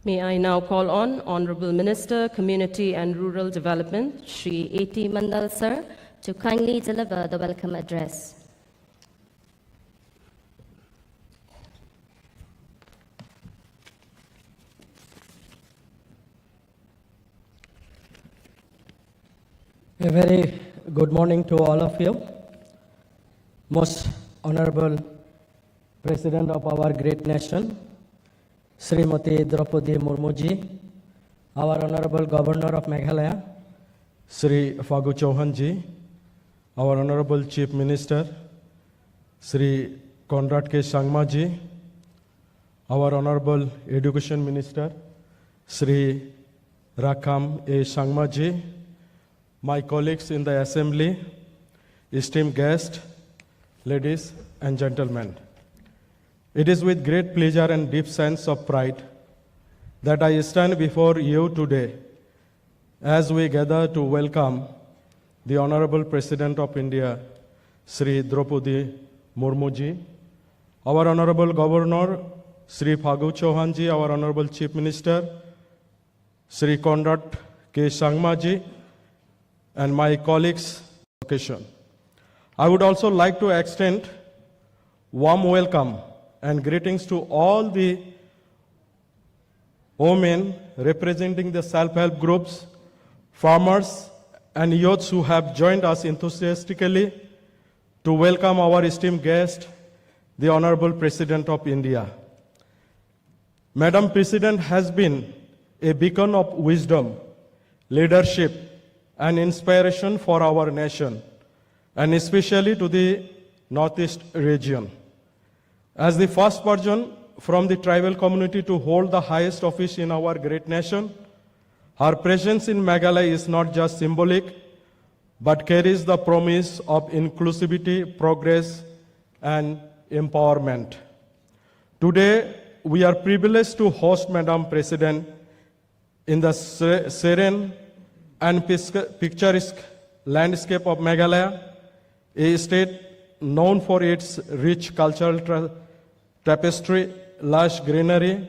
May I now call on Honorable Minister, Community and Rural Development, Shri A.T. Mandal Sir, to kindly deliver the welcome address. A very good morning to all of you. Most Honorable President of our great nation, Srimati Murmu ji, our Honorable Governor of Meghalaya, Sri Phagu Chauhan ji, our Honorable Chief Minister, Sri Conrad K. Sangma ji, our Honorable Education Minister, Sri Rakam A. Sangma ji, my colleagues in the Assembly, esteemed guests, ladies and gentlemen. It is with great pleasure and deep sense of pride that I stand before you today as we gather to welcome the Honorable President of India, Sri Murmu ji, our Honorable Governor, Sri Phagu Chauhan ji, our Honorable Chief Minister, Sri Conrad K. Sangma ji, and my colleagues on occasion. I would also like to extend warm welcome and greetings to all the women representing the self-help groups, farmers, and youths who have joined us enthusiastically to welcome our esteemed guest, the Honorable President of India. Madam President has been a beacon of wisdom, leadership, and inspiration for our nation, and especially to the Northeast region. As the first person from the tribal community to hold the highest office in our great nation, her presence in Meghalaya is not just symbolic, but carries the promise of inclusivity, progress, and empowerment. Today, we are privileged to host Madam President in the serene and picturesque landscape of Meghalaya, a state known for its rich cultural tapestry, lush greenery,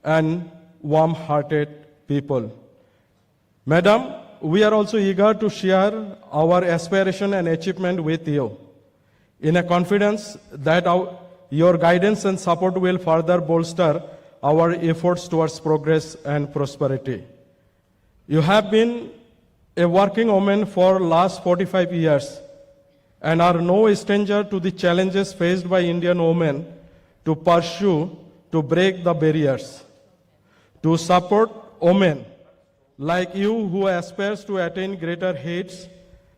and warm-hearted people. Madam, we are also eager to share our aspiration and achievement with you, in a confidence that your guidance and support will further bolster our efforts towards progress and prosperity. You have been a working woman for the last 45 years and are no stranger to the challenges faced by Indian women to pursue, to break the barriers. To support women like you who aspires to attain greater heights,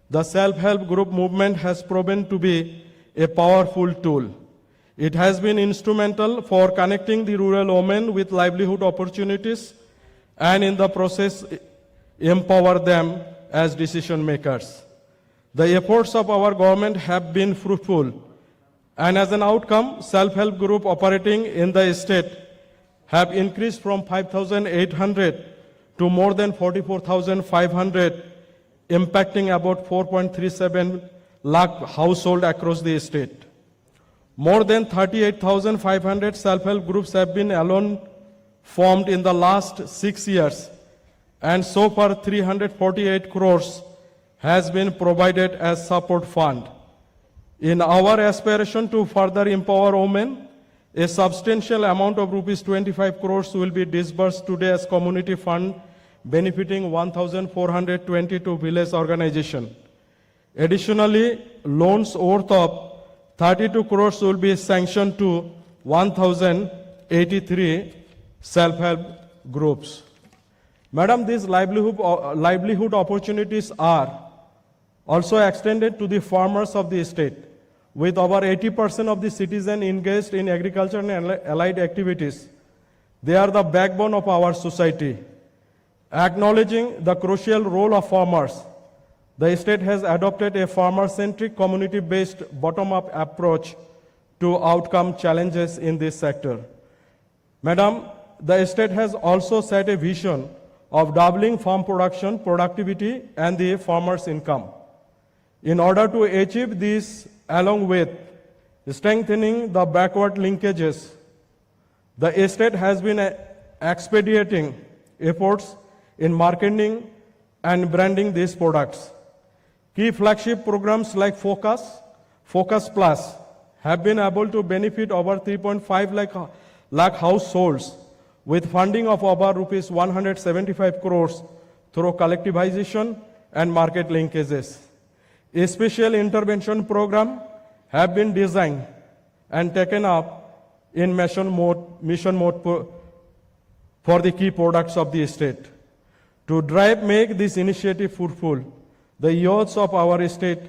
the self-help group movement has proven to be a powerful tool. It has been instrumental for connecting the rural women with livelihood opportunities and in the process empower them as decision makers. The efforts of our government have been fruitful, and as an outcome, self-help group operating in the state have increased from 5,800 to more than 44,500, impacting about 4.37 lakh households across the state. More than 38,500 self-help groups have been alone formed in the last 6 years, and so far 348 crores has been provided as support fund. In our aspiration to further empower women, a substantial amount of rupees 25 crores will be disbursed today as community fund benefiting 1,422 village organizations. Additionally, loans worth of 32 crores will be sanctioned to 1,083 self-help groups. Madam, these livelihood opportunities are also extended to the farmers of the state, with over 80% of the citizens engaged in agriculture and allied activities. They are the backbone of our society. Acknowledging the crucial role of farmers, the state has adopted a farmer-centric, community-based, bottom-up approach to outcome challenges in this sector. Madam, the state has also set a vision of doubling farm production, productivity, and the farmers' income. In order to achieve this, along with strengthening the backward linkages, the state has been expediting efforts in marketing and branding these products. Key flagship programs like Focus Plus have been able to benefit over 3.5 lakh households with funding of over rupees 175 crores through collectivization and market linkages. A special intervention program have been designed and taken up in mission mode for the key products of the state. To make this initiative fruitful, the youths of our state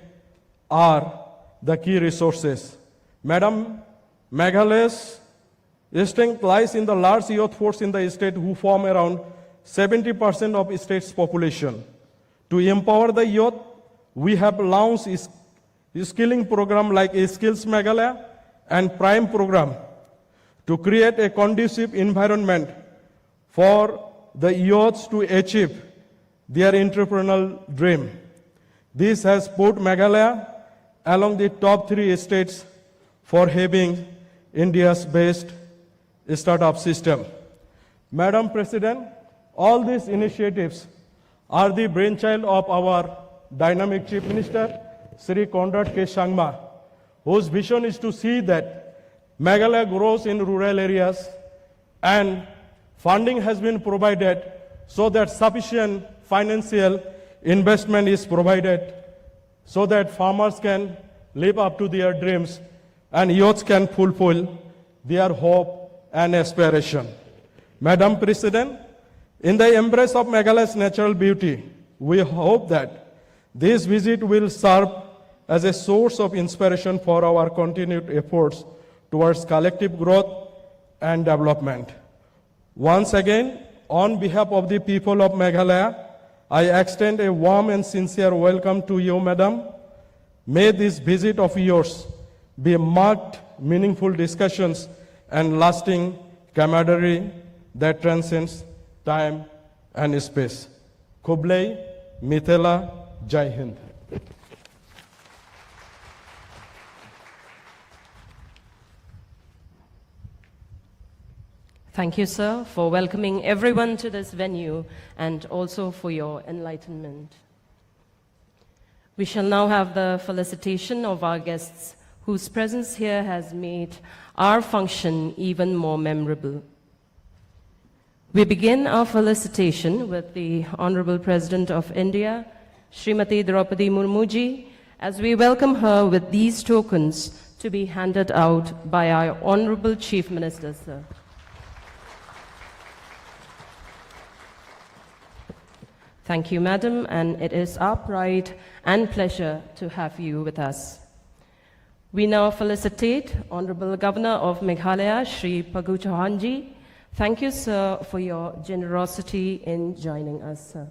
are the key resources. Madam, Meghalaya's strength lies in the large youth force in the state who form around 70% of the state's population. To empower the youth, we have launched a skilling program like a Skills Meghalaya and Prime program to create a conducive environment for the youths to achieve their entrepreneurial dream. This has put Meghalaya along the top 3 states for having India's best startup system. Madam President, all these initiatives are the brainchild of our dynamic Chief Minister, Sri Conrad K. Sangma, whose vision is to see that Meghalaya grows in rural areas and funding has been provided so that sufficient financial investment is provided so that farmers can live up to their dreams and youths can fulfill their hope and aspiration. Madam President, in the embrace of Meghalaya's natural beauty, we hope that this visit will serve as a source of inspiration for our continued efforts towards collective growth and development. Once again, on behalf of the people of Meghalaya, I extend a warm and sincere welcome to you, Madam. May this visit of yours be marked meaningful discussions and lasting camaraderie that transcends time and space. Kublai, Mithila, Jai Hind. Thank you, sir, for welcoming everyone to this venue and also for your enlightenment. We shall now have the felicitation of our guests whose presence here has made our function even more memorable. We begin our felicitation with the Honorable President of India, Srimati Draupadi Murmu, as we welcome her with these tokens to be handed out by our Honorable Chief Minister, sir. Thank you, Madam, and it is our pride and pleasure to have you with us. We now felicitate Honorable Governor of Meghalaya, Shri Paghu Chauhanji. Thank you, sir, for your generosity in joining us, sir.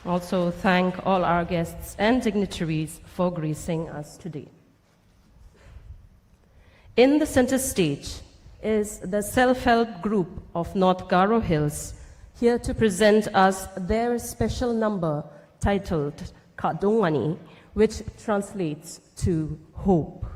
Also thank all our guests and dignitaries for gracing us today. In the center stage is the self-help group of North Garo Hills, here to present us their special number titled Kadongwani, which translates to hope.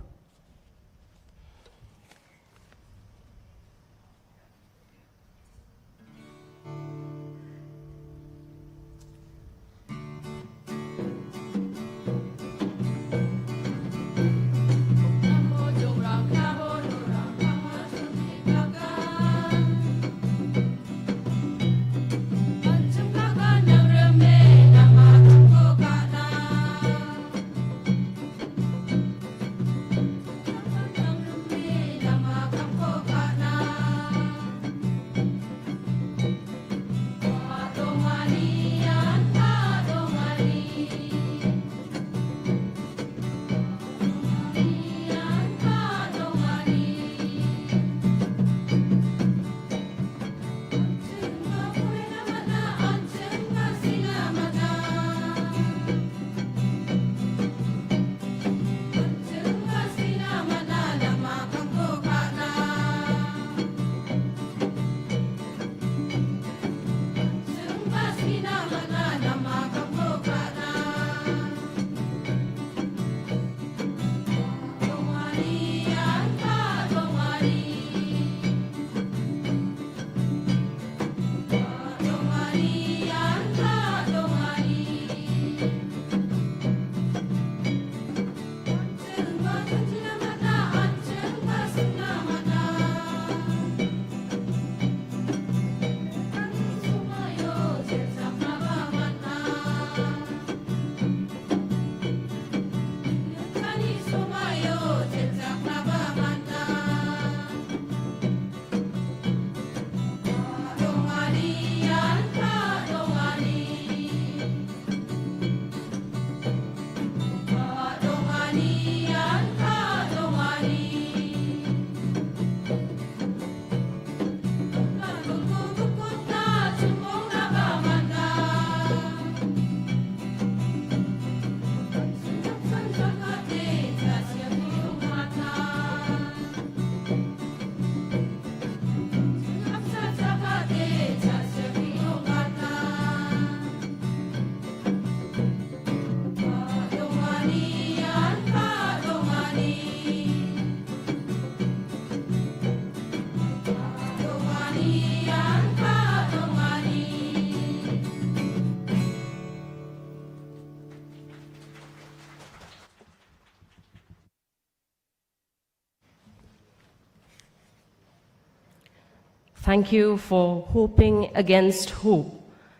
Thank you for hoping against hope,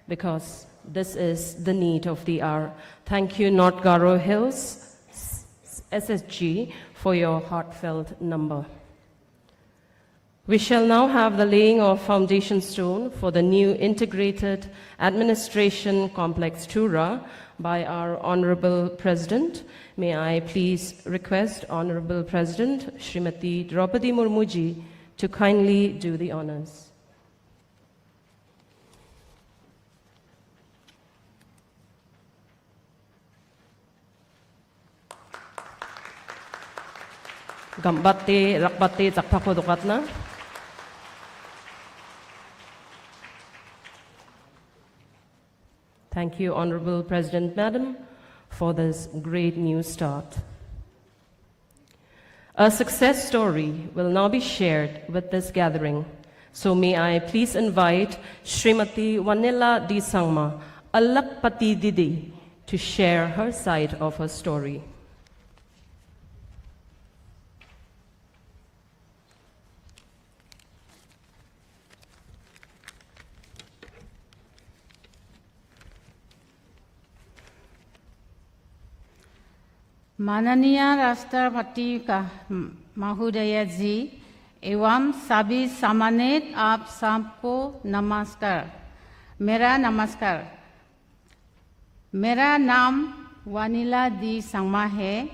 because this is the need of the hour. Thank you, North Garo Hills SSG, for your heartfelt number. We shall now have the laying of foundation stone for the new integrated administration complex Tura by our Honorable President. May I please request Honorable President Srimati Draupadi Murmu ji to kindly do the honors. Gambate, rakbate, takpako dokatna. Thank you, Honorable President Madam, for this great new start. A success story will now be shared with this gathering. So may I please invite Srimati Vanilla D. Sangma, Alakpati Didi, to share her side of her story. माननीय राष्ट्रपति का महोदय जी एवं सभी सम्मानित आप सबको नमस्कार। मेरा नाम वानिला दी संगमा है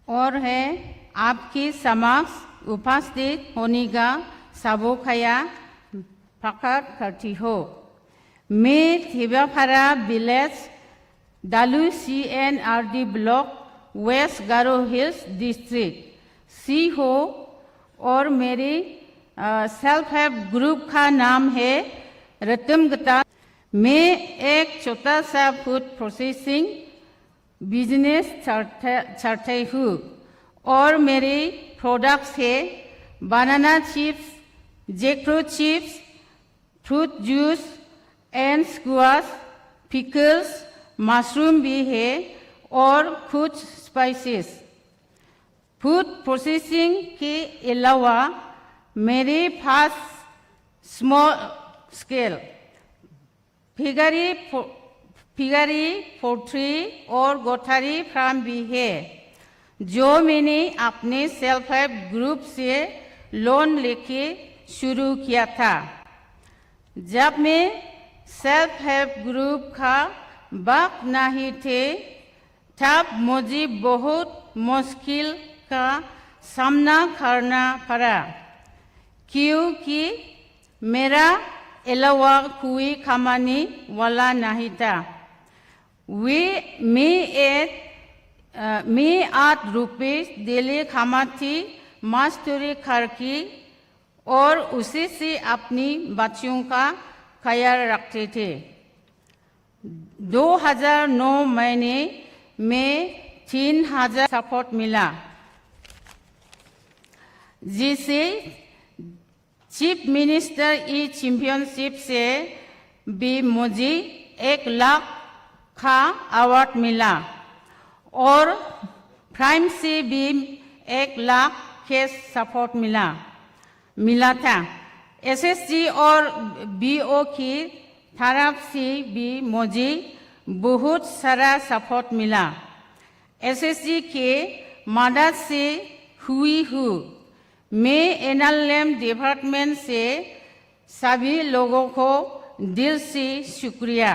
और है आपकी समक्ष उपस्थित होने का सबोखया प्रकट करती हो। मैं थिबाफारा विलेज दालू CNRD ब्लॉक वेस्ट गारो हिल्स डिस्ट्रिक्ट सी हो और मेरी सेल्फ हेल्प ग्रुप का नाम है रतमगता। मैं एक छोटा सा फूड प्रोसेसिंग बिजनेस चलाती हूँ और मेरी प्रोडक्ट्स है banana chips, jackfruit chips, fruit juice and squash, pickles, mushroom भी है और कुछ स्पाइसेस। फूड प्रोसेसिंग के अलावा मेरे पास स्मॉल स्केल फिगरी पोल्ट्री और गोटारी फार्म भी है जो मैंने अपने सेल्फ हेल्प ग्रुप से लोन लेके शुरू किया था। जब मैं सेल्फ हेल्प ग्रुप का बाप नहीं थे तब मुझे बहुत मुश्किल का सामना करना पड़ा क्योंकि मेरा अलावा कोई कमाने वाला नहीं था। मैं 8 रुपये डेली कमाती मजदूरी करके और उसी से अपनी बच्चों का ख्याल रखते थे। 2009 महीने में 3000 सपोर्ट मिला जिसे चीफ मिनिस्टर ई चैंपियनशिप से भी मुझे 1 लाख का अवार्ड मिला और प्राइम से भी 1 लाख के सपोर्ट मिला था। एसएसजी और बीओ की तरफ से भी मुझे बहुत सारा सपोर्ट मिला। एसएसजी के मदद से हुई हूँ। मैं एनएलएम डिपार्टमेंट से सभी लोगों को दिल से शुक्रिया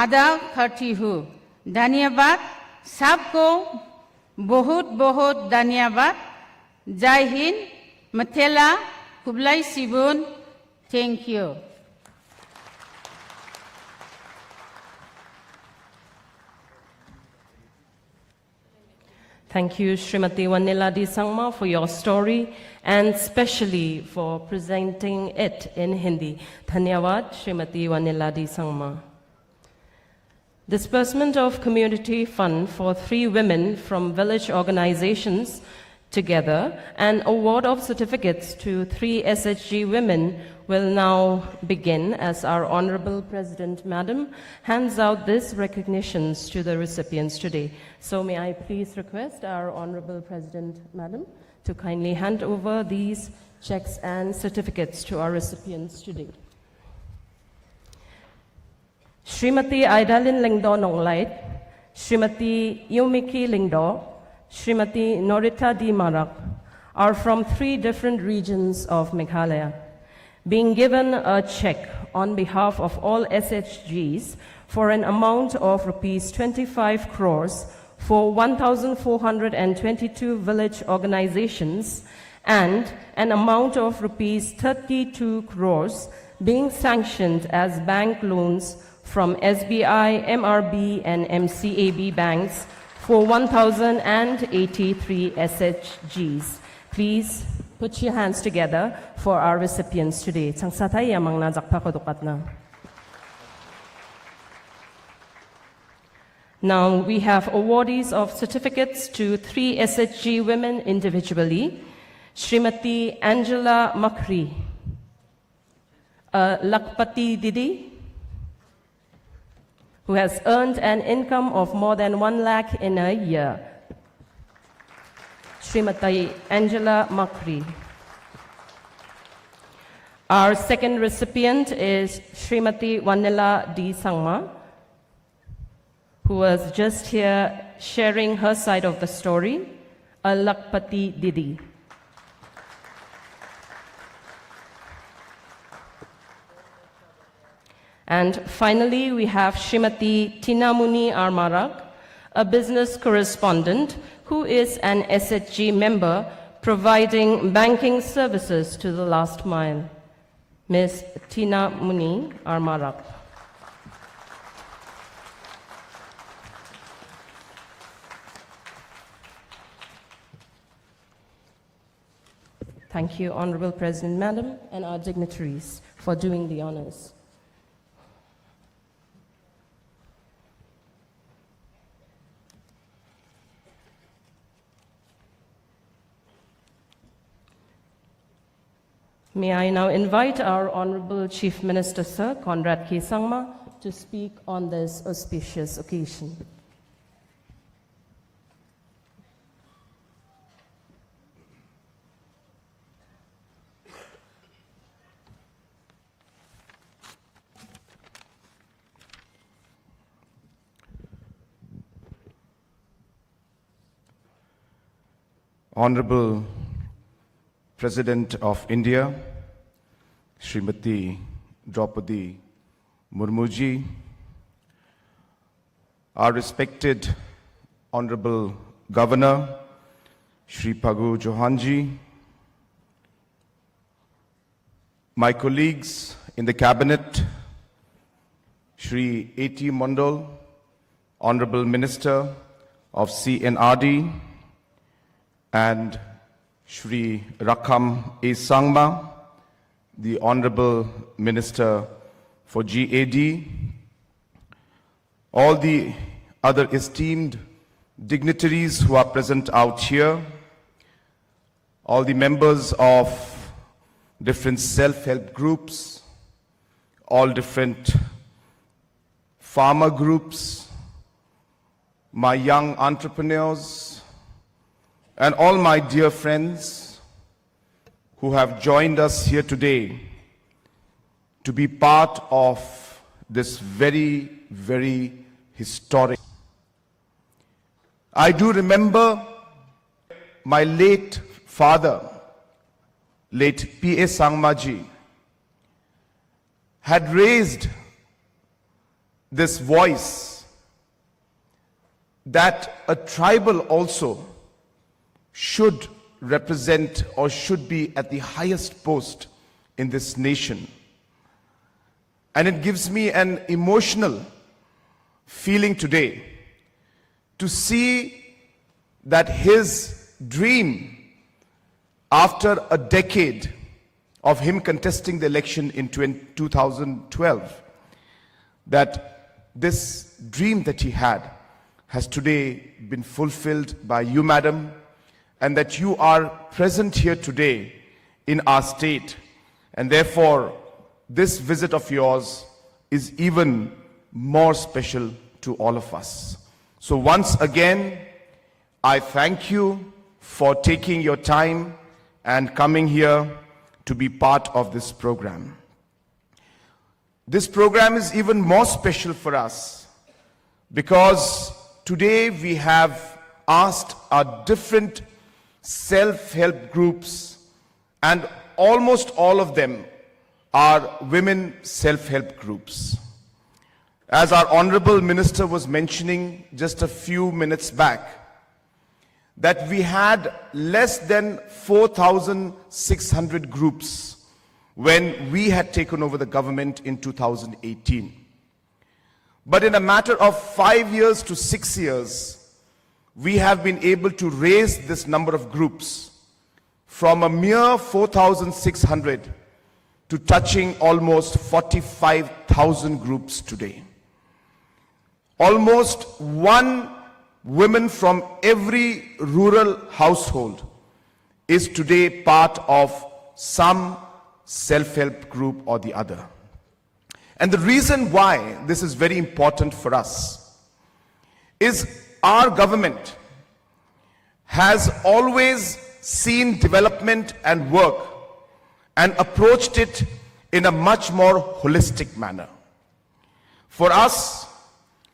अदा करती हूँ। धन्यवाद सबको, बहुत बहुत धन्यवाद। जय हिंद, मथेला कुबलाई सिबुन। Thank you. Thank you, Srimati Vanilla D. Sangma, for your story and especially for presenting it in Hindi. Dhanyawad, Srimati Vanilla D. Sangma. Disbursement of community fund for 3 women from village organizations together and award of certificates to 3 SHG women will now begin as our Honorable President Madam hands out these recognitions to the recipients today. So may I please request our Honorable President Madam to kindly hand over these checks and certificates to our recipients today. Srimati Aidalin Lingdo Nonglait, Srimati Yumiki Lingdo, Srimati Norita D. Marak are from 3 different regions of Meghalaya, being given a check on behalf of all SHGs for an amount of rupees 25 crores for 1,422 village organizations and an amount of rupees 32 crores being sanctioned as bank loans from SBI, MRB and MCAB banks for 1,083 SHGs. Please put your hands together for our recipients today. Changsatay yamang najakpa kodukat na. Now we have awardees of certificates to 3 SHG women individually. Srimati Angela Makri, a Lakpati Didi, who has earned an income of more than 1 lakh in a year. Srimati Angela Makri. Our second recipient is Srimati Vanilla D. Sangma, who was just here sharing her side of the story, a Lakpati Didi. And finally, we have Srimati Tinamuni Armarak, a business correspondent who is an SHG member providing banking services to the last mile. Ms. Tinamuni Armarak. Thank you, Honorable President, Madam, and our dignitaries for doing the honors. May I now invite our Honorable Chief Minister, Sir Conrad K. Sangma, to speak on this auspicious occasion. Honorable President of India, Srimati Draupadi Murmu ji, our respected Honorable Governor, Shri Phagu Chauhan ji, my colleagues in the Cabinet, Shri A.T. Mondal, Honorable Minister of CNRD, and Shri Rakham A. Sangma, the Honorable Minister for GAD, all the other esteemed dignitaries who are present out here, all the members of different self-help groups, all different farmer groups, my young entrepreneurs, and all my dear friends who have joined us here today to be part of this very, very historic. I do remember my late father, late P.A. Sangma ji, had raised this voice that a tribal also should represent or should be at the highest post in this nation. And it gives me an emotional feeling today to see that his dream, after a decade of him contesting the election in 2012, that this dream that he had has today been fulfilled by you, Madam, and that you are present here today in our state. And therefore, this visit of yours is even more special to all of us. So once again, I thank you for taking your time and coming here to be part of this program. This program is even more special for us because today we have asked our different self-help groups, and almost all of them are women self-help groups. As our Honorable Minister was mentioning just a few minutes back, that we had less than 4,600 groups when we had taken over the government in 2018. But in a matter of 5 years to 6 years, we have been able to raise this number of groups from a mere 4,600 to touching almost 45,000 groups today. Almost one woman from every rural household is today part of some self-help group or the other. And the reason why this is very important for us is our government has always seen development and work and approached it in a much more holistic manner. For us,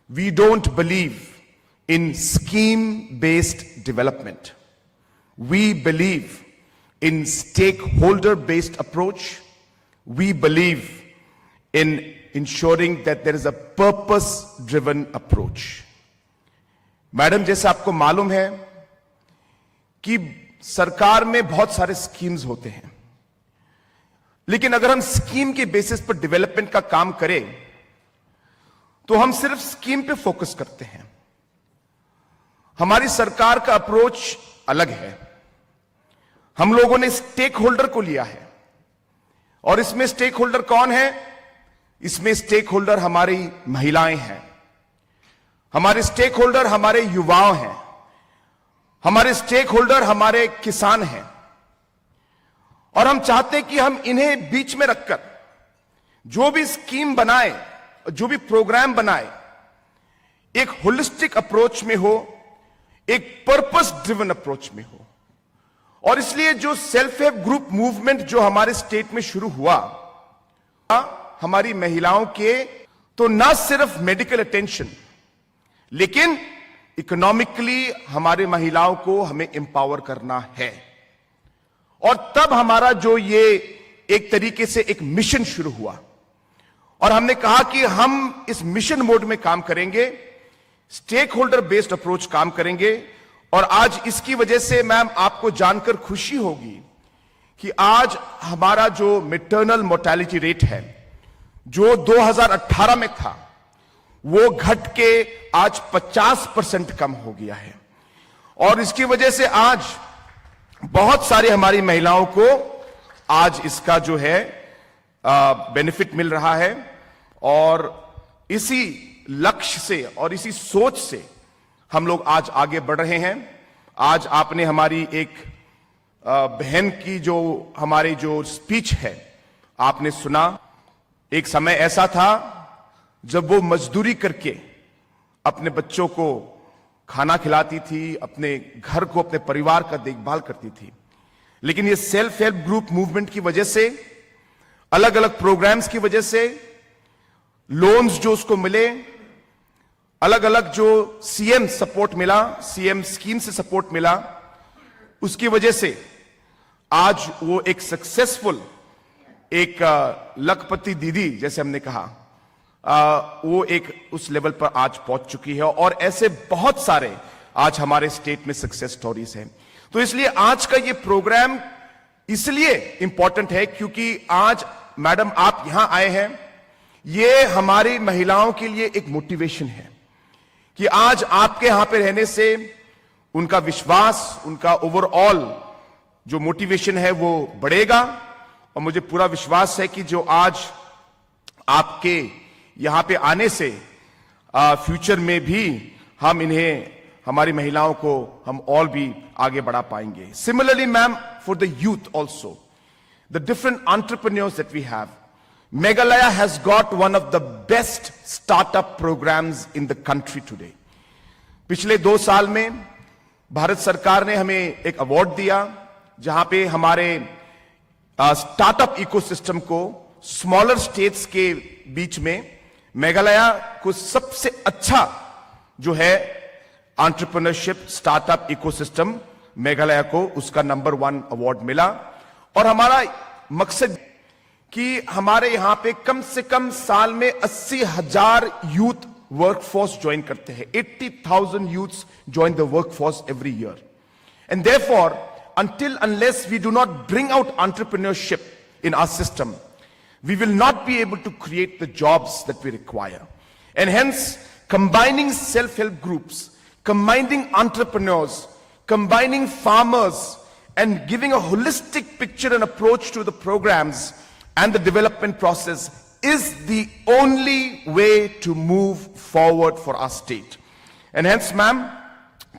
we don't believe in scheme-based development. We believe in stakeholder-based approach. We believe in ensuring that there is a purpose-driven approach. Madam, जैसे आपको मालूम है कि सरकार में बहुत सारे schemes होते हैं, लेकिन अगर हम स्कीम के बेसिस पर डेवलपमेंट का काम करें तो हम सिर्फ स्कीम पे फोकस करते हैं। हमारी सरकार का अप्रोच अलग है। हम लोगों ने स्टेक होल्डर को लिया है, और इसमें स्टेक होल्डर कौन है? इसमें स्टेक होल्डर हमारी महिलाएं हैं, हमारे स्टेक होल्डर हमारे युवाओं हैं, हमारे स्टेक होल्डर हमारे किसान हैं। और हम चाहते हैं कि हम इन्हें बीच में रखकर जो भी स्कीम बनाए, जो भी प्रोग्राम बनाए, एक होलिस्टिक अप्रोच में हो, एक पर्पस ड्रिवन अप्रोच में हो। और इसलिए जो सेल्फ हेल्प ग्रुप मूवमेंट जो हमारे स्टेट में शुरू हुआ, हमारी महिलाओं के तो ना सिर्फ मेडिकल अटेंशन, लेकिन इकोनॉमिकली हमारे महिलाओं को हमें एम्पावर करना है। और तब हमारा जो ये एक तरीके से एक मिशन शुरू हुआ, और हमने कहा कि हम इस मिशन मोड में काम करेंगे, स्टेक होल्डर बेस्ड अप्रोच काम करेंगे। और आज इसकी वजह से मैम आपको जानकर खुशी होगी कि आज हमारा जो मैटरनल मोर्टेलिटी रेट है, जो 2018 में था, वो घट के आज 50% कम हो गया है। और इसकी वजह से आज बहुत सारी हमारी महिलाओं को आज इसका जो है बेनिफिट मिल रहा है। और इसी लक्ष्य से और इसी सोच से हम लोग आज आगे बढ़ रहे हैं। आज आपने हमारी एक बहन की जो हमारी जो स्पीच है आपने सुना। एक समय ऐसा था जब वो मजदूरी करके अपने बच्चों को खाना खिलाती थी, अपने घर को, अपने परिवार का देखभाल करती थी। लेकिन ये सेल्फ हेल्प ग्रुप मूवमेंट की वजह से, अलग अलग प्रोग्राम्स की वजह से, लोन्स जो उसको मिले, अलग अलग जो सीएम सपोर्ट मिला, सीएम स्कीम से सपोर्ट मिला, उसकी वजह से आज वो एक सक्सेसफुल एक लखपति दीदी जैसे हमने कहा, वो एक उस लेवल पर आज पहुंच चुकी है। और ऐसे बहुत सारे आज हमारे स्टेट में सक्सेस स्टोरीज हैं। तो इसलिए आज का ये प्रोग्राम इसलिए इंपॉर्टेंट है क्योंकि आज मैडम आप यहां आए हैं, ये हमारी महिलाओं के लिए एक मोटिवेशन है कि आज आपके यहां पे रहने से उनका विश्वास, उनका ओवरऑल जो मोटिवेशन है वो बढ़ेगा। और मुझे पूरा विश्वास है कि जो आज आपके यहां पे आने से फ्यूचर में भी हम इन्हें, हमारी महिलाओं को हम और भी आगे बढ़ा पाएंगे। Similarly ma'am, for the youth also, the different entrepreneurs that we have, Meghalaya has got one of the best startup programs in the country today. पिछले 2 साल में भारत सरकार ने हमें एक अवार्ड दिया जहां पे हमारे स्टार्टअप इकोसिस्टम को स्मॉलर स्टेट्स के बीच में मेघालय को सबसे अच्छा जो है एंटरप्रेन्योरशिप स्टार्टअप इकोसिस्टम मेघालय को उसका नंबर 1 अवार्ड मिला। और हमारा मकसद कि हमारे यहां पे कम से कम साल में 80,000 यूथ वर्कफोर्स ज्वाइन करते हैं। 80,000 youths join the workforce every year. And therefore until unless we do not bring out entrepreneurship in our system, we will not be able to create the jobs that we require. And hence, combining self-help groups, combining entrepreneurs, combining farmers, and giving a holistic picture and approach to the programs and the development process is the only way to move forward for our state. And hence, ma'am,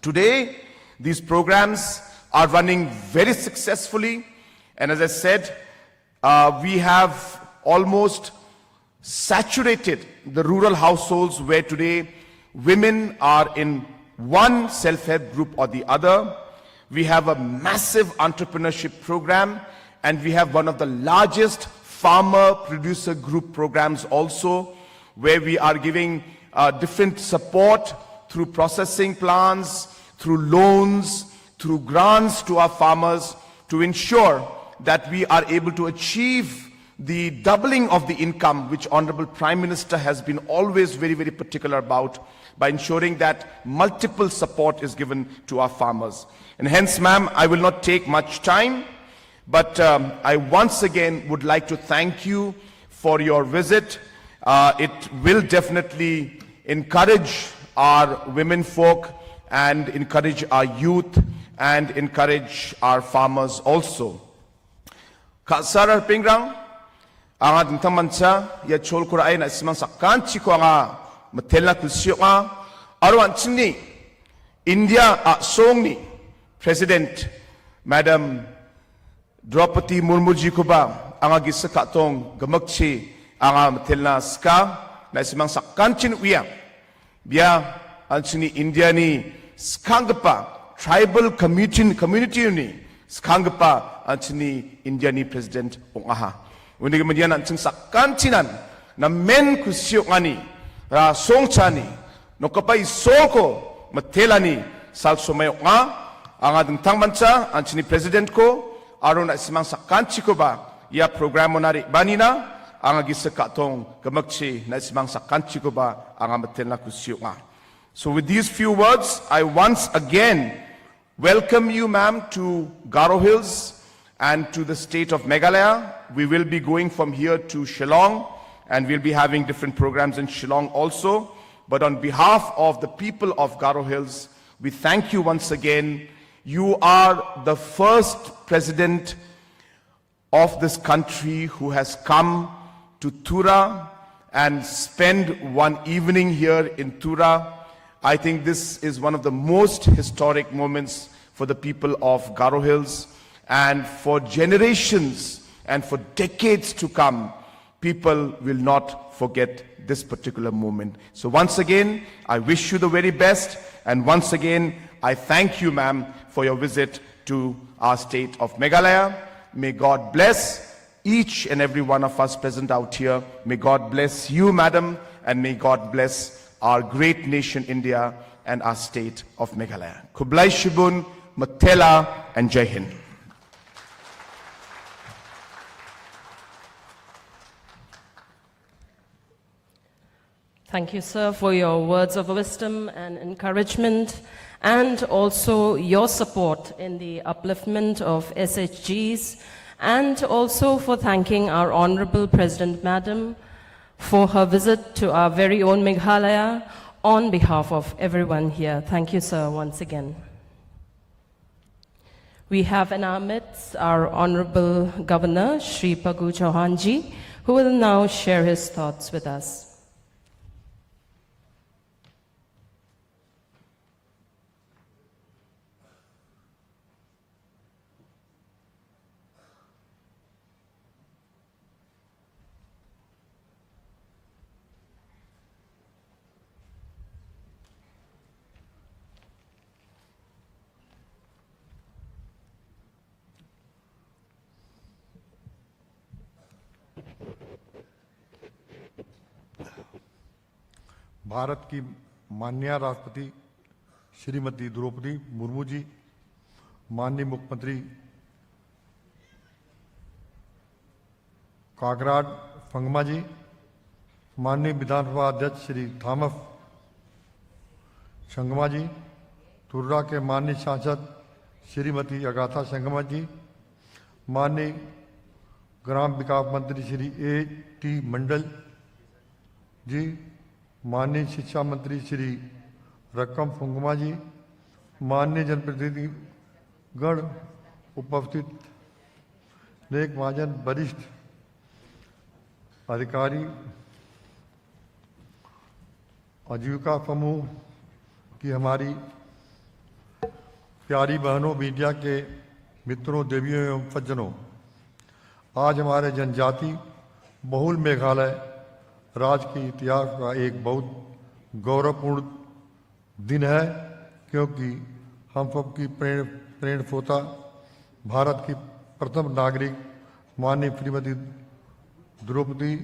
today, these programs are running very successfully. And as I said, we have almost saturated the rural households where today women are in one self-help group or the other. We have a massive entrepreneurship program, and we have one of the largest farmer-producer group programs also, where we are giving different support through processing plants, through loans, through grants to our farmers to ensure that we are able to achieve the doubling of the income, which Honorable Prime Minister has been always very, very particular about, by ensuring that multiple support is given to our farmers. And hence, ma'am, I will not take much time, but I once again would like to thank you for your visit. It will definitely encourage our women folk and encourage our youth and encourage our farmers also. Sarar pingrang ang ating tamansa ya chol ko ay na simang sakkan chiko nga matela kusyo nga arwan chini India song ni President Madam Draupadi Murmu ji ko ba ang agisa katong gamakchi ang matela ska na simang sakkan chin uya biya ang chini India ni skangpa tribal community ni skangpa antini India ni President ongaha undi kemudian anting sakkan chinan na men kusyo ngani ra songchani no kapai soko matelani sal sumayo nga ang ading tangmansa antini President ko aron na simang sakkan chiko ba ya programo nari banina ang agisa katong gamakchi na simang sakkan chiko ba ang matelna kusyo nga. So with these few words, I once again welcome you, ma'am, to Garo Hills and to the state of Meghalaya. We will be going from here to Shillong, and we'll be having different programs in Shillong also. But on behalf of the people of Garo Hills, we thank you once again. You are the first president of this country who has come to Tura and spend one evening here in Tura. I think this is one of the most historic moments for the people of Garo Hills, and for generations and for decades to come, people will not forget this particular moment. So once again, I wish you the very best, and once again, I thank you, ma'am, for your visit to our state of Meghalaya. May God bless each and every one of us present out here. May God bless you, madam, and may God bless our great nation, India, and our state of Meghalaya. Kublai Shibun, Matela, and Jai Hind. Thank you, sir, for your words of wisdom and encouragement, and also your support in the upliftment of SHGs, and also for thanking our Honorable President Madam for her visit to our very own Meghalaya on behalf of everyone here. Thank you, sir, once again. We have in our midst our Honorable Governor, Shri Pagu Chauhanji, who will now share his thoughts with us. Bharat की माननीय राष्ट्रपति श्रीमती द्रौपदी मुर्मू जी, माननीय मुख्यमंत्री काकराड फंगमा जी, माननीय विधानसभा अध्यक्ष Shri Thomas Sangma जी, तुर्रा के माननीय सांसद श्रीमती अगाथा संगमा जी, माननीय ग्राम विकास मंत्री श्री A.T. मंडल जी, माननीय शिक्षा मंत्री श्री रकम फुंगमा जी, माननीय जनप्रतिनिधि गण उपस्थित, नेक महाजन, वरिष्ठ अधिकारी, आजीविका समूह की हमारी प्यारी बहनों, मीडिया के मित्रों, देवियों एवं सज्जनों, आज हमारे जनजाति बहुल मेघालय राज्य के इतिहास का एक बहुत गौरवपूर्ण दिन है, क्योंकि हम सबकी प्रेरणा भारत की प्रथम नागरिक माननीय श्रीमती द्रौपदी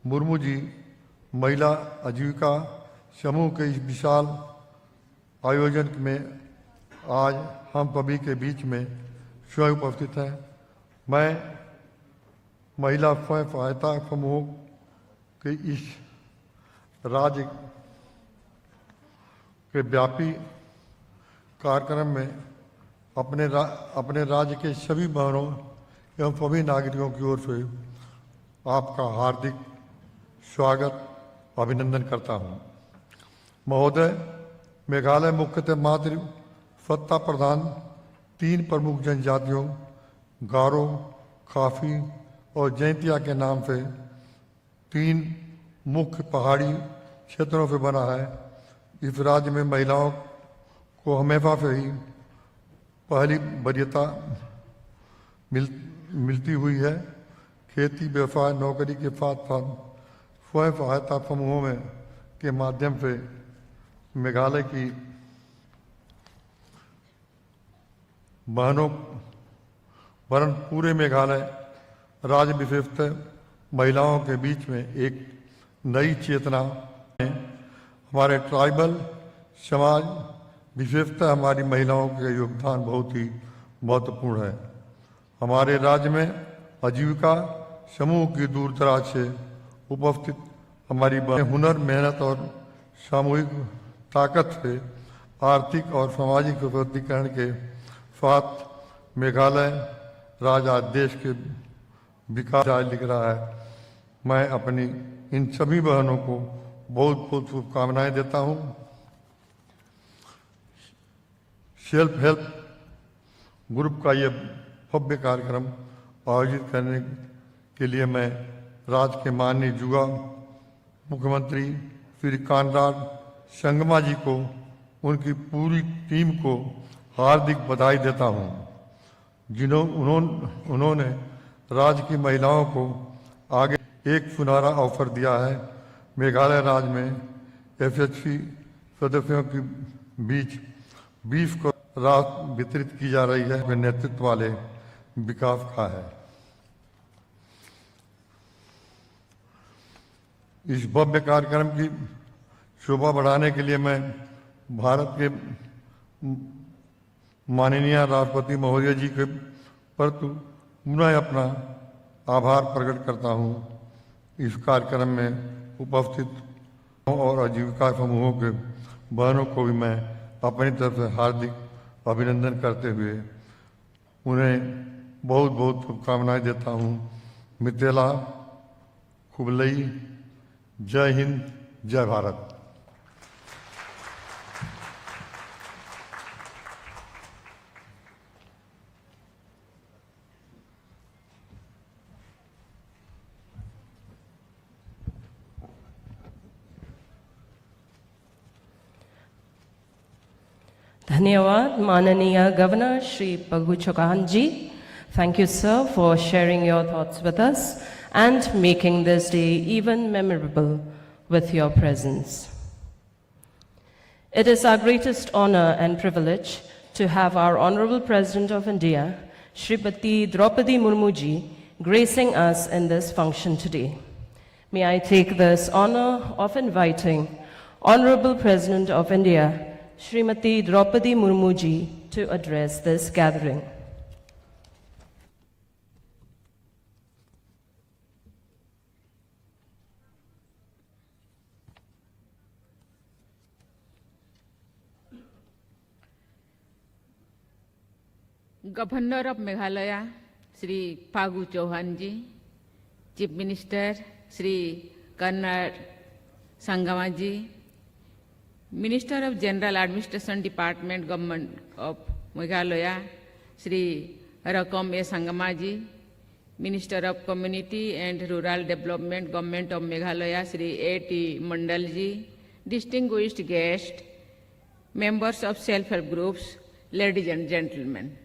मुर्मू जी महिला आजीविका समूह के इस विशाल आयोजन में आज हम सभी के बीच में स्वयं उपस्थित हैं। मैं महिला स्वयं सहायता समूह के इस राज्य के व्यापी कार्यक्रम में अपने राज्य के सभी बहनों एवं सभी नागरिकों की ओर से आपका हार्दिक स्वागत, अभिनंदन करता हूं। महोदय, मेघालय मुख्यतः मातृ सत्ता प्रधान 3 प्रमुख जनजातियों गारो, खासी और जैंतिया के नाम से 3 मुख्य पहाड़ी क्षेत्रों से बना है। इस राज्य में महिलाओं को हमेशा से ही पहली वरीयता मिलती हुई है। खेती, व्यवसाय, नौकरी के साथ साथ स्वयं सहायता समूहों में के माध्यम से मेघालय की बहनों वरन पूरे मेघालय राज्य विशेषतः महिलाओं के बीच में एक नई चेतना है। हमारे ट्राइबल समाज विशेषतः हमारी महिलाओं का योगदान बहुत ही महत्वपूर्ण है। हमारे राज्य में आजीविका समूह की दूर दराज से उपस्थित हमारी हुनर, मेहनत और सामूहिक ताकत से आर्थिक और सामाजिक सशक्तिकरण के साथ मेघालय राज्य आज देश के विकास लिख रहा है। मैं अपनी इन सभी बहनों को बहुत बहुत शुभकामनाएं देता हूं। सेल्फ हेल्प ग्रुप का यह भव्य कार्यक्रम आयोजित करने के लिए मैं राज्य के माननीय जुगा मुख्यमंत्री श्री कानराड संगमा जी को, उनकी पूरी टीम को हार्दिक बधाई देता हूं, उन्होंने राज्य की महिलाओं को आगे एक सुनहरा अवसर दिया है। मेघालय राज्य में FHC सदस्यों के बीच 20 को राहत वितरित की जा रही है। वे नेतृत्व वाले विकास का है। इस भव्य कार्यक्रम की शोभा बढ़ाने के लिए मैं भारत के माननीय राष्ट्रपति महोदय जी के प्रति पुनः अपना आभार प्रकट करता हूं। इस कार्यक्रम में उपस्थित और आजीविका समूहों के बहनों को भी मैं अपनी तरफ से हार्दिक अभिनंदन करते हुए उन्हें बहुत बहुत शुभकामनाएं देता हूं। मितेला खुबलई, जय हिंद, जय Bharat. Dhanyawad, Mananiya Governor Shri Paghu Chokhan ji. Thank you, sir, for sharing your thoughts with us and making this day even memorable with your presence. It is our greatest honor and privilege to have our Honorable President of India, Srimati Draupadi Murmu ji, gracing us in this function today. May I take this honor of inviting Honorable President of India, Srimati Draupadi Murmu ji, to address this gathering. Governor of Meghalaya, Sri Phagu Chauhan ji, Chief Minister, Sri Karnar Sangama ji, Minister of General Administration Department, Government of Meghalaya, Sri Rakam A. Sangama ji, Minister of Community and Rural Development, Government of Meghalaya, Sri A.T. Mandal ji, distinguished guests, members of self-help groups, ladies and gentlemen.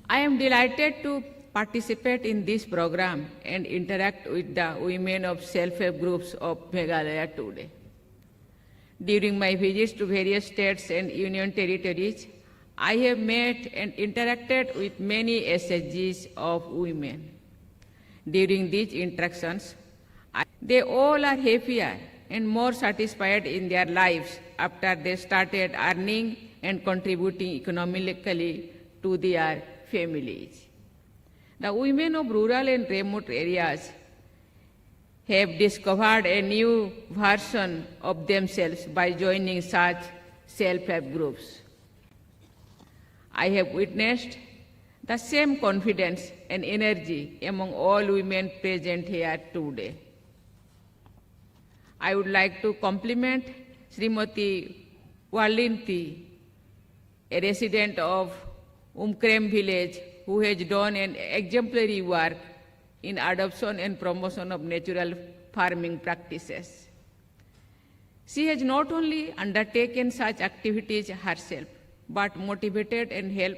I am delighted to participate in this program and interact with the women of self-help groups of Meghalaya today. During my visits to various states and union territories, I have met and interacted with many SHGs of women. During these interactions, they all are happier and more satisfied in their lives after they started earning and contributing economically to their families. The women of rural and remote areas have discovered a new version of themselves by joining such self-help groups. I have witnessed the same confidence and energy among all women present here today. I would like to compliment Srimati Walinti, a resident of Umkrem village, who has done an exemplary work in adoption and promotion of natural farming practices. She has not only undertaken such activities herself, but motivated and helped